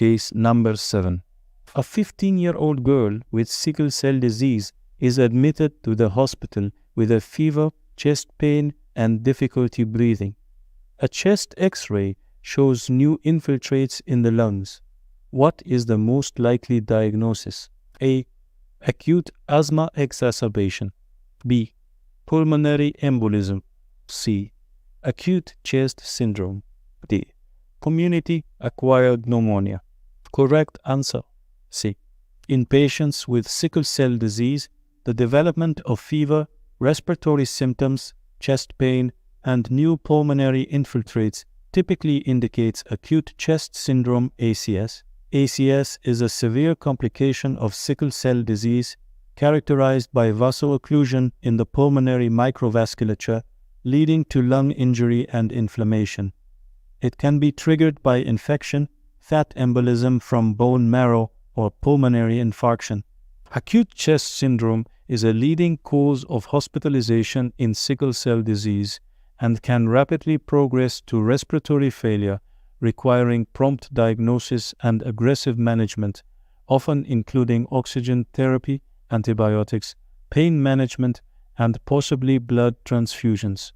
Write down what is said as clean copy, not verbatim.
Case number 7. A 15-year-old girl with sickle cell disease is admitted to the hospital with a fever, chest pain, and difficulty breathing. A chest X-ray shows new infiltrates in the lungs. What is the most likely diagnosis? A. Acute asthma exacerbation. B. Pulmonary embolism. C. Acute chest syndrome. D. Community-acquired pneumonia. Correct answer, C. In patients with sickle cell disease, the development of fever, respiratory symptoms, chest pain, and new pulmonary infiltrates typically indicates acute chest syndrome (ACS). ACS is a severe complication of sickle cell disease characterized by vaso-occlusion in the pulmonary microvasculature, leading to lung injury and inflammation. It can be triggered by infection, fat embolism from bone marrow, or pulmonary infarction. Acute chest syndrome is a leading cause of hospitalization in sickle cell disease and can rapidly progress to respiratory failure, requiring prompt diagnosis and aggressive management, often including oxygen therapy, antibiotics, pain management, and possibly blood transfusions.